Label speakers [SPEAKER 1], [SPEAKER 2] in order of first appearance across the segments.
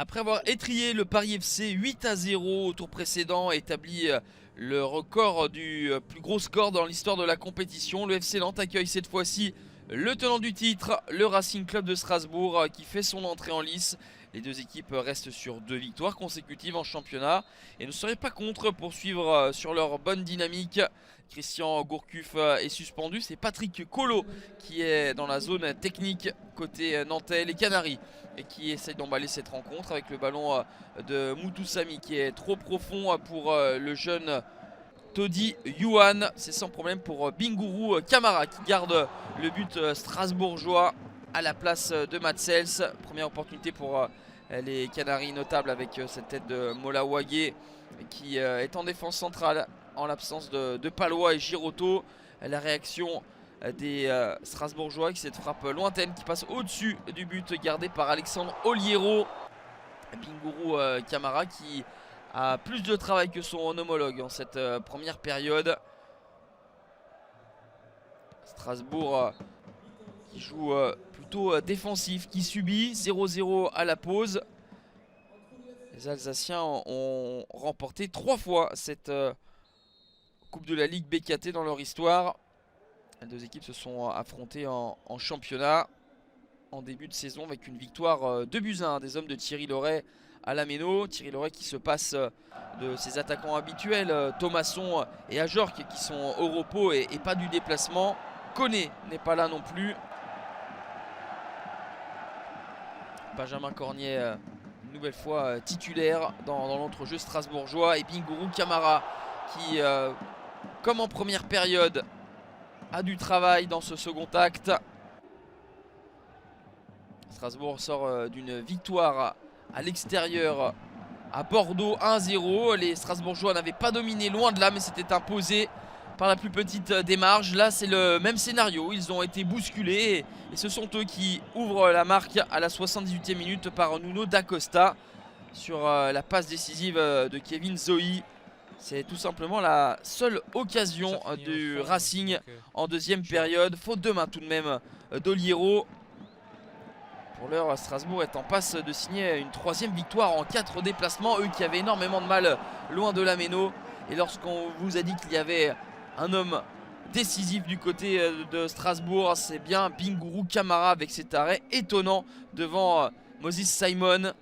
[SPEAKER 1] Après avoir étrillé le Paris FC 8-0 au tour précédent et établi le record du plus gros score dans l'histoire de la compétition, le FC Nantes accueille cette fois-ci le tenant du titre, le Racing Club de Strasbourg, qui fait son entrée en lice. Les deux équipes restent sur 2 victoires consécutives en championnat et ne seraient pas contre pour suivre sur leur bonne dynamique. Christian Gourcuff est suspendu, c'est Patrick Collot qui est dans la zone technique côté nantais. Les Canaries et qui essaye d'emballer cette rencontre avec le ballon de Mutusami qui est trop profond pour le jeune Todi Yuan. C'est sans problème pour Bingourou Kamara qui garde le but strasbourgeois à la place de Matsels. Première opportunité pour les Canaries, notable avec cette tête de Mola Wagé qui est en défense centrale en l'absence de Palois et Giroto. La réaction des Strasbourgeois avec cette frappe lointaine qui passe au-dessus du but gardé par Alexandre Oliero. Bingourou Kamara qui a plus de travail que son homologue en cette première période. Strasbourg qui joue plutôt défensif, qui subit 0-0 à la pause. Les Alsaciens ont remporté 3 fois cette Coupe de la Ligue BKT dans leur histoire. Les deux équipes se sont affrontées en championnat en début de saison avec une victoire 2-1 des hommes de Thierry Loret à la Méno. Thierry Loret qui se passe de ses attaquants habituels, Thomasson et Ajorc qui sont au repos et pas du déplacement. Koné n'est pas là non plus. Benjamin Cornier, une nouvelle fois titulaire dans l'entrejeu strasbourgeois. Et Bingourou Kamara qui, comme en première période, a du travail dans ce second acte. Strasbourg sort d'une victoire à l'extérieur à Bordeaux 1-0. Les Strasbourgeois n'avaient pas dominé, loin de là, mais s'étaient imposés par la plus petite des marges. Là, c'est le même scénario. Ils ont été bousculés et ce sont eux qui ouvrent la marque à la 78e minute par Nuno Dacosta sur la passe décisive de Kevin Zoe. C'est tout simplement la seule occasion du Racing en deuxième période. Faute de main tout de même d'Oliero. Pour l'heure, Strasbourg est en passe de signer une 3e victoire en 4 déplacements. Eux qui avaient énormément de mal loin de la Méno. Et lorsqu'on vous a dit qu'il y avait un homme décisif du côté de Strasbourg, c'est bien Bingourou Kamara avec cet arrêt étonnant devant Moses Simon.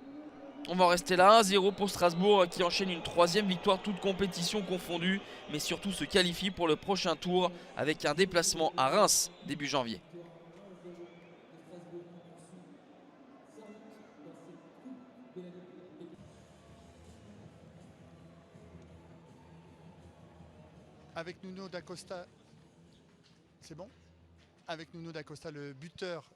[SPEAKER 1] On va en rester là, 1-0 pour Strasbourg qui enchaîne une 3e victoire, toute compétition confondue, mais surtout se qualifie pour le prochain tour avec un déplacement à Reims début janvier.
[SPEAKER 2] Avec Nuno Dacosta, c'est bon? Avec Nuno Dacosta, le buteur.